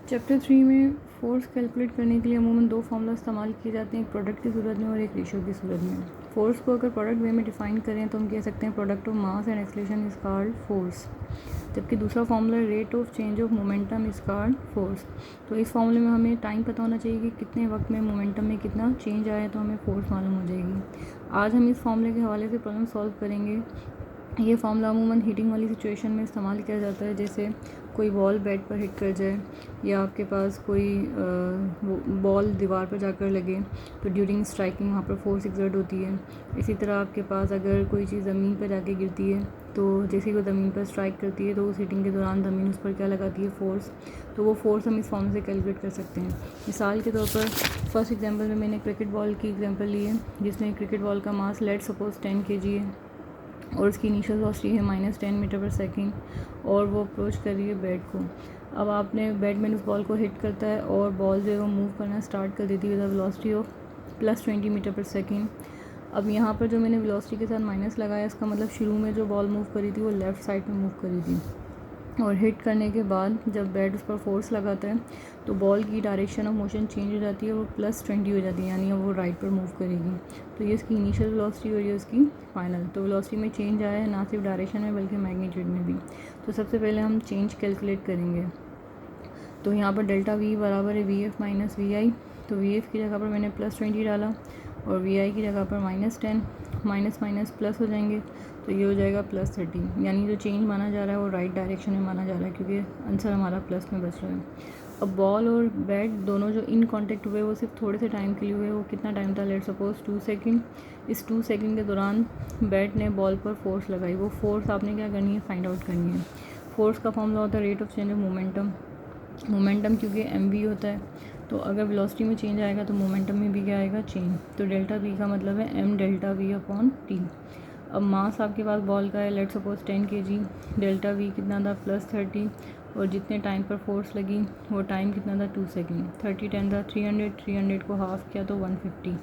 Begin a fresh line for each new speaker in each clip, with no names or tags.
Chapter 3 में force calculate करने के लिए अमूमन दो फार्मूला इस्तेमाल किए जाते हैं, एक प्रोडक्ट की सूरत में और एक रेशियो की सूरत में। फोर्स को अगर प्रोडक्ट वे में डिफाइन करें तो हम कह सकते हैं product of mass and acceleration is called force, जबकि दूसरा formula rate of change of momentum is called force. तो इस फार्मूले में हमें टाइम पता होना चाहिए कि कितने वक्त में मोमेंटम में कितना चेंज आया तो हमें फोर्स मालूम हो जाएगी। आज हम इस फार्मूले के हवाले से प्रॉब्लम सॉल्व करेंगे। ये फार्मूला अमूमन हीटिंग वाली सिचुएशन में इस्तेमाल किया जाता है, जैसे कोई बॉल बेड पर हिट कर जाए या आपके पास कोई बॉल दीवार पर जाकर लगे तो ड्यूरिंग स्ट्राइकिंग वहाँ पर फोर्स एक्सर्ट होती है। इसी तरह आपके पास अगर कोई चीज़ ज़मीन पर जाके गिरती है तो जैसे ही वो ज़मीन पर स्ट्राइक करती है तो उस हिटिंग के दौरान ज़मीन उस पर क्या लगाती है, फोर्स। तो वो फोर्स हम इस फॉर्म से कैलकुलेट कर सकते हैं। मिसाल के तौर पर फर्स्ट एग्जांपल में मैंने क्रिकेट बॉल की एग्जांपल ली है, जिसमें क्रिकेट बॉल का मास लेट सपोज 10 kg है और उसकी इनिशियल वेलोसिटी है -10 मीटर पर सेकेंड और वो अप्रोच कर रही है बेड को। अब आपने बैटमैन उस बॉल को हिट करता है और बॉल जो है वो मूव करना स्टार्ट कर देती है with velocity of +20 metre per second. अब यहाँ पर जो मैंने वेलोसिटी के साथ माइनस लगाया, इसका मतलब शुरू में जो बॉल मूव करी थी वो लेफ़्ट साइड में मूव करी थी और हिट करने के बाद जब बैट उस पर फोर्स लगाता है तो बॉल की डायरेक्शन ऑफ मोशन चेंज हो जाती है और +20 हो जाती है, यानी अब वो राइट पर मूव करेगी। तो ये इसकी इनिशियल वेलोसिटी और ये उसकी फाइनल। तो वेलोसिटी में चेंज आया है, ना सिर्फ डायरेक्शन में बल्कि मैग्नीट्यूड में भी। तो सबसे पहले हम चेंज कैलकुलेट करेंगे। तो यहाँ पर डेल्टा वी बराबर है वी एफ माइनस वी आई। तो वी एफ की जगह पर मैंने +20 डाला और वी आई की जगह पर -10, माइनस माइनस प्लस हो जाएंगे तो ये हो जाएगा +30, यानी जो चेंज माना जा रहा है वो राइट डायरेक्शन में माना जा रहा है क्योंकि आंसर हमारा प्लस में बच रहा है। अब बॉल और बैट दोनों जो इन कांटेक्ट हुए वो सिर्फ थोड़े से टाइम के लिए हुए। वो कितना टाइम था, लेट सपोज 2 सेकंड। इस 2 सेकंड के दौरान बैट ने बॉल पर फोर्स लगाई। वो फोर्स आपने क्या करनी है, फाइंड आउट करनी है। फोर्स का फॉर्मूला होता है rate of change of momentum. Momentum क्योंकि mv होता है, तो अगर वेलोसिटी में चेंज आएगा तो मोमेंटम में भी क्या आएगा, चेंज। तो डेल्टा v का मतलब है m delta v upon t। अब मास आपके पास बॉल का है let suppose 10 kg। Delta v कितना था, +30, और जितने टाइम पर फोर्स लगी वो टाइम कितना था, 2 सेकेंड। 30 10 था 300, 300 को हाफ किया तो 150।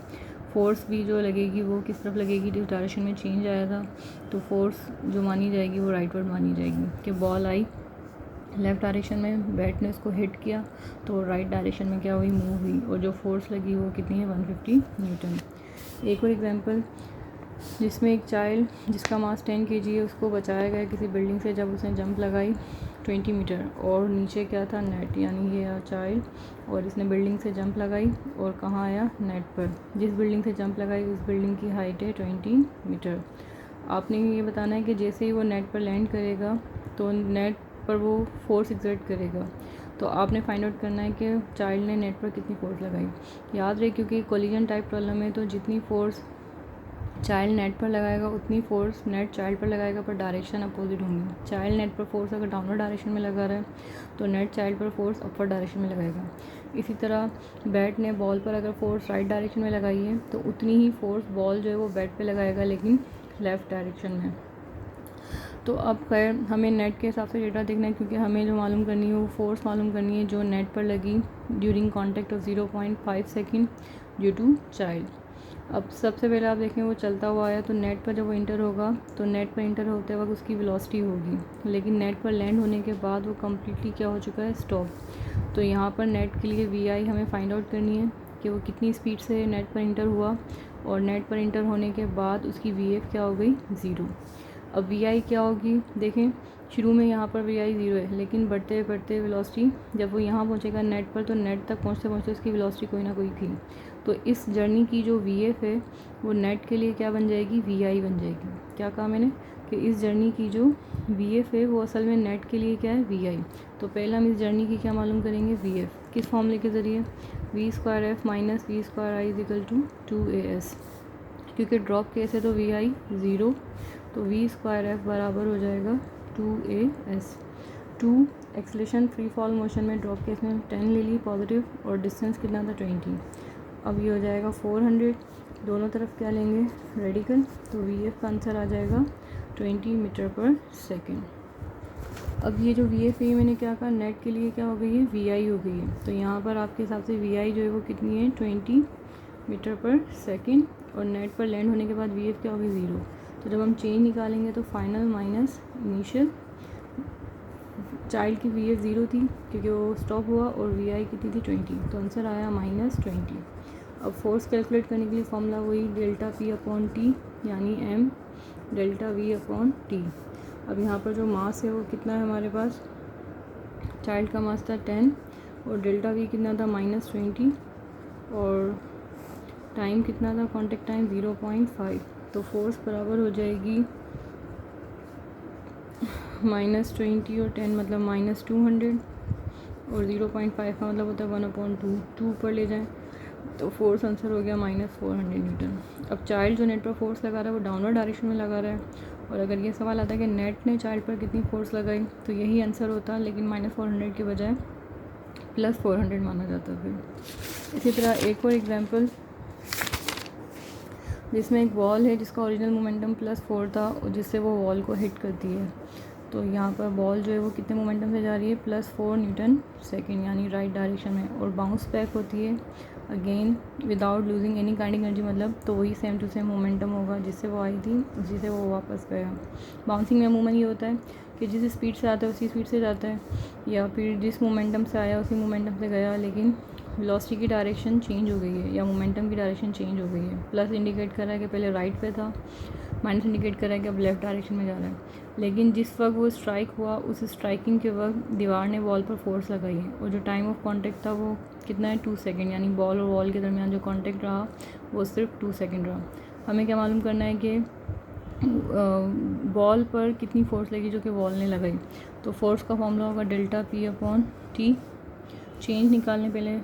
फोर्स भी जो लगेगी वो किस तरफ लगेगी, जिस डायरेक्शन में चेंज आया था। तो फोर्स जो मानी जाएगी वो राइटवर्ड मानी जाएगी कि बॉल आई लेफ़्ट डायरेक्शन में, बैट ने उसको हिट किया तो राइट डायरेक्शन में क्या हुई, मूव हुई, और जो फोर्स लगी वो कितनी है, 150 न्यूटन। एक और एग्जांपल जिसमें एक चाइल्ड जिसका मास 10 kg है उसको बचाया गया किसी बिल्डिंग से जब उसने जंप लगाई 20 मीटर और नीचे क्या था, नेट। यानी ये चाइल्ड और इसने बिल्डिंग से जंप लगाई और कहाँ आया, नेट पर। जिस बिल्डिंग से जंप लगाई उस बिल्डिंग की हाइट है 20 मीटर। आपने ये बताना है कि जैसे ही वो नेट पर लैंड करेगा तो नेट पर वो फोर्स एक्सर्ट करेगा। तो आपने फाइंड आउट करना है कि चाइल्ड ने नेट पर कितनी फोर्स लगाई। याद रहे क्योंकि कोलिजन टाइप प्रॉब्लम है तो जितनी फोर्स चाइल्ड नेट पर लगाएगा उतनी फोर्स नेट चाइल्ड पर लगाएगा, पर डायरेक्शन अपोजिट होंगी। चाइल्ड नेट पर फोर्स अगर डाउनवर्ड डायरेक्शन में लगा रहा है तो नेट चाइल्ड पर फोर्स अपवर्ड डायरेक्शन में लगाएगा। इसी तरह बैट ने बॉल पर अगर फोर्स राइट डायरेक्शन में लगाई है तो उतनी ही फोर्स बॉल जो है वो बैट पे लगाएगा, लेकिन लेफ़्ट डायरेक्शन में। तो अब खैर हमें नेट के हिसाब से डेटा देखना है क्योंकि हमें जो मालूम करनी है वो फोर्स मालूम करनी है जो नेट पर लगी during contact of 0.5 second due to child. अब सबसे पहले आप देखें वो चलता हुआ आया तो नेट पर जब वो इंटर होगा तो नेट पर इंटर होते वक्त उसकी वेलोसिटी होगी, लेकिन नेट पर लैंड होने के बाद वो कम्प्लीटली क्या हो चुका है, स्टॉप। तो यहाँ पर नेट के लिए वी आई हमें फाइंड आउट करनी है कि वो कितनी स्पीड से नेट पर इंटर हुआ, और नेट पर इंटर होने के बाद उसकी वी एफ क्या हो गई, 0। अब वी आई क्या होगी, देखें शुरू में यहाँ पर वी आई 0 है, लेकिन बढ़ते बढ़ते वेलोसिटी जब वो यहाँ पहुँचेगा नेट पर तो नेट तक पहुँचते पहुँचते उसकी वेलोसिटी कोई ना कोई थी। तो इस जर्नी की जो वी एफ है वो नेट के लिए क्या बन जाएगी, वी आई बन जाएगी। क्या कहा मैंने कि इस जर्नी की जो वी एफ है वो असल में नेट के लिए क्या है, वी आई। तो पहले हम इस जर्नी की क्या मालूम करेंगे, वी एफ, किस फॉर्मूले के ज़रिए, v² माइनस v²i = 2as। क्योंकि ड्रॉप केस है तो वी आई 0, तो v² बराबर हो जाएगा 2as। 2 acceleration free fall motion में ड्रॉप केस में 10 ले ली पॉजिटिव और डिस्टेंस कितना था, 20। अब ये हो जाएगा 400, दोनों तरफ क्या लेंगे, रेडिकल, तो वी एफ का आंसर आ जाएगा 20 मीटर पर सेकेंड। अब ये जो वी एफ है मैंने क्या कहा, नेट के लिए क्या हो गई है, वी आई हो गई है। तो यहाँ पर आपके हिसाब से वी आई जो है वो कितनी है, 20 मीटर पर सेकेंड, और नेट पर लैंड होने के बाद वी एफ क्या होगी, 0। तो जब हम चेंज निकालेंगे तो फाइनल माइनस इनिशियल चाइल्ड की वी एफ 0 थी क्योंकि वो स्टॉप हुआ और वी आई कितनी थी 20, तो आंसर आया -20। अब फोर्स कैलकुलेट करने के लिए फॉर्मूला वही डेल्टा पी अपॉन टी यानी m delta we upon T. अब यहाँ पर जो मास है वो कितना है हमारे पास, चाइल्ड का मास था 10 और डेल्टा वी कितना था -20 और टाइम कितना था, कॉन्टेक्ट टाइम 0.5, तो फोर्स बराबर हो जाएगी -20 और 10 मतलब -200 और 0.5 का मतलब होता है 1/2, 2 ऊपर ले जाएं तो फोर्स आंसर हो गया -400 न्यूटन। अब चाइल्ड जो नेट पर फोर्स लगा रहा है वो डाउनवर्ड डायरेक्शन में लगा रहा है, और अगर ये सवाल आता है कि नेट ने चाइल्ड पर कितनी फोर्स लगाई तो यही आंसर होता, लेकिन -400 के बजाय +400 माना जाता है। फिर इसी तरह एक और एग्जांपल जिसमें एक वॉल है जिसका ओरिजिनल मोमेंटम +4 था और जिससे वो वॉल को हिट करती है, तो यहाँ पर बॉल जो है वो कितने मोमेंटम से जा रही है, +4 न्यूटन सेकेंड यानी राइट डायरेक्शन में, और बाउंस बैक होती है again without losing any kind energy, मतलब तो वही सेम टू सेम मोमेंटम होगा जिससे वो आई थी उसी से वो वापस गया। बाउंसिंग में अमूमन ये होता है कि जिस स्पीड से आता है उसी स्पीड से जाता है, या फिर जिस मोमेंटम से आया उसी मोमेंटम से गया, लेकिन वेलोसिटी की डायरेक्शन चेंज हो गई है या मोमेंटम की डायरेक्शन चेंज हो गई है। प्लस इंडिकेट कर रहा है कि पहले राइट पे था, माइनस इंडिकेट कर रहा है कि अब लेफ़्ट डायरेक्शन में जा रहा है। लेकिन जिस वक्त वो स्ट्राइक हुआ उस स्ट्राइकिंग के वक्त दीवार ने वॉल पर फोर्स लगाई है, और जो टाइम ऑफ कांटेक्ट था वो कितना है, 2 सेकंड, यानी बॉल और वॉल के दरमियान जो कांटेक्ट रहा वो सिर्फ 2 सेकंड रहा। हमें क्या मालूम करना है कि बॉल पर कितनी फोर्स लगी जो कि वॉल ने लगाई, तो फोर्स का फॉर्मूला होगा delta P upon T. Change निकालने पहले,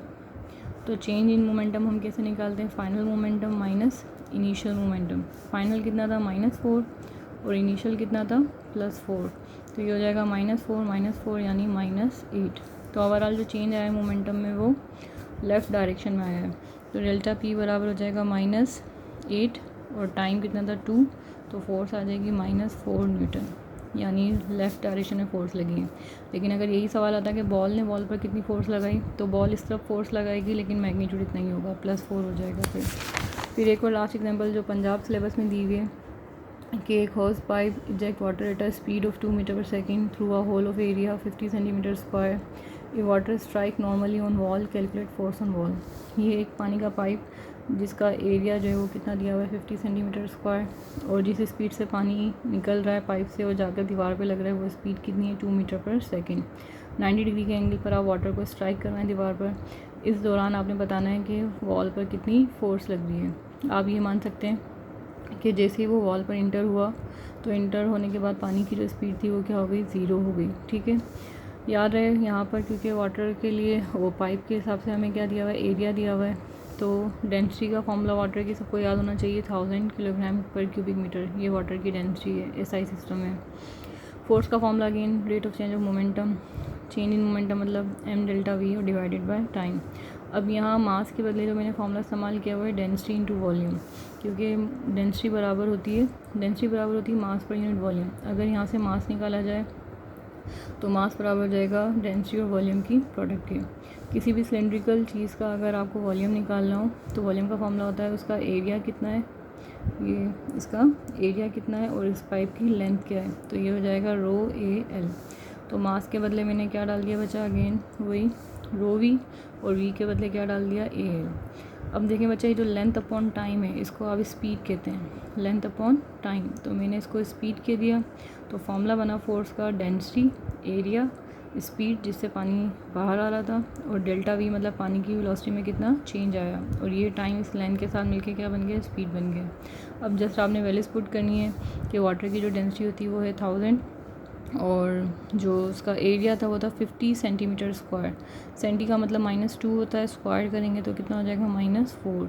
तो चेंज इन मोमेंटम हम कैसे निकालते हैं, final momentum minus initial momentum. Final कितना था -4 और इनिशियल कितना था +4, तो ये हो जाएगा -4 यानी -8। तो ओवरऑल जो चेंज आया है मोमेंटम में वो लेफ़्ट डायरेक्शन में आया है, तो डेल्टा पी बराबर हो जाएगा -8 और टाइम कितना था 2, तो फोर्स आ जाएगी -4 न्यूटन, यानी लेफ़्ट डायरेक्शन में फोर्स लगी है। लेकिन अगर यही सवाल आता है कि बॉल ने बॉल पर कितनी फोर्स लगाई, तो बॉल इस तरफ फोर्स लगाएगी लेकिन मैग्नीट्यूड इतना ही होगा, +4 हो जाएगा। फिर एक और लास्ट एग्जांपल जो पंजाब सिलेबस में दी हुई है कि एक hose pipe eject water at a speed of 2 metre per second through a hole of area 50 centimetre square, a water strike normally on wall, calculate force on wall. ये एक पानी का पाइप जिसका एरिया जो है वो कितना दिया हुआ है 50 सेंटीमीटर स्क्वायर, और जिस स्पीड से पानी निकल रहा है पाइप से और जाकर दीवार पे लग रहा है वो स्पीड कितनी है 2 मीटर पर सेकेंड। 90 डिग्री के एंगल पर आप वाटर को स्ट्राइक करवाएं दीवार पर। इस दौरान आपने बताना है कि वॉल पर कितनी फोर्स लग रही है। आप ये मान सकते हैं कि जैसे ही वो वॉल पर इंटर हुआ तो इंटर होने के बाद पानी की जो स्पीड थी वो क्या हो गई, 0 हो गई। ठीक है, याद रहे यहाँ पर क्योंकि वाटर के लिए वो पाइप के हिसाब से हमें क्या दिया हुआ है, एरिया दिया हुआ है, तो डेंसिटी का फॉर्मूला वाटर की सबको याद होना चाहिए 1000 किलोग्राम पर क्यूबिक मीटर, ये वाटर की डेंसिटी है एसआई सिस्टम में। फोर्स का formula again rate of change of momentum, change in momentum मतलब m डेल्टा वी और डिवाइडेड बाय टाइम। अब यहाँ मास के बदले जो मैंने फॉर्मूला इस्तेमाल किया हुआ है डेंसिटी इनटू वॉल्यूम, क्योंकि डेंसिटी बराबर होती है मास पर यूनिट वॉल्यूम। अगर यहाँ से मास निकाला जाए तो मास बराबर हो जाएगा डेंसिटी और वॉल्यूम की प्रोडक्ट के। किसी भी सिलेंड्रिकल चीज़ का अगर आपको वॉल्यूम निकालना हो तो वॉल्यूम का फॉर्मूला होता है उसका एरिया कितना है, ये इसका एरिया कितना है और इस पाइप की लेंथ क्या है, तो ये हो जाएगा ρ/L। तो मास के बदले मैंने क्या डाल दिया बच्चा, अगेन वही ρV, और V के बदले क्या डाल दिया AL। अब देखें बच्चा, ये जो लेंथ अपॉन टाइम है इसको आप स्पीड कहते हैं, लेंथ अपॉन टाइम, तो मैंने इसको स्पीड कह दिया। तो फॉर्मूला बना फोर्स का डेंसिटी, एरिया, स्पीड जिससे पानी बाहर आ रहा था, और डेल्टा वी मतलब पानी की वेलोसिटी में कितना चेंज आया, और ये टाइम इस लेंथ के साथ मिलके क्या बन गया, स्पीड बन गया। अब जस्ट आपने वैल्यूज पुट करनी है कि वाटर की जो डेंसिटी होती है वो है 1000 और जो उसका एरिया था वो था 50 सेंटीमीटर स्क्वायर। सेंटी का मतलब -2 होता है, स्क्वायर करेंगे तो कितना हो जाएगा -4।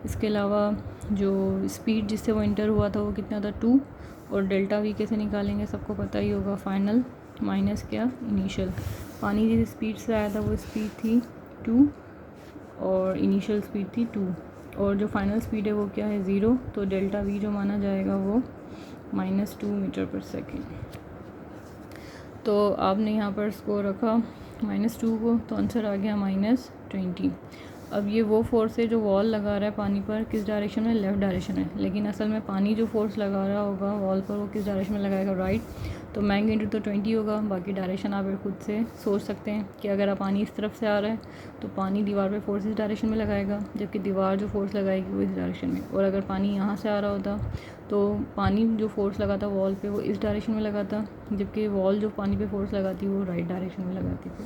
इसके अलावा जो स्पीड जिससे वो इंटर हुआ था वो कितना था 2, और डेल्टा वी कैसे निकालेंगे सबको पता ही होगा, फाइनल माइनस क्या इनिशियल। पानी जिस स्पीड से आया था वो स्पीड थी 2 और इनिशियल स्पीड थी 2, और जो फाइनल स्पीड है वो क्या है 0, तो डेल्टा वी जो माना जाएगा वो -2 मीटर पर सेकेंड। तो आपने यहाँ पर स्कोर रखा -2 को, तो आंसर आ गया -20। अब ये वो फोर्स है जो वॉल लगा रहा है पानी पर, किस डायरेक्शन में, लेफ़्ट डायरेक्शन में। लेकिन असल में पानी जो फोर्स लगा रहा होगा वॉल पर वो किस डायरेक्शन में लगाएगा, राइट। तो मैग्नीट्यूड तो 20 होगा, बाकी डायरेक्शन आप खुद से सोच सकते हैं कि अगर आप पानी इस तरफ से आ रहा है तो पानी दीवार पे फोर्स इस डायरेक्शन में लगाएगा, जबकि दीवार जो फोर्स लगाएगी वो इस डायरेक्शन में। और अगर पानी यहाँ से आ रहा होता तो पानी जो फोर्स लगाता वॉल पे वो इस डायरेक्शन में लगाता, जबकि वॉल जो पानी पे फोर्स लगाती वो राइट डायरेक्शन में लगाती थी।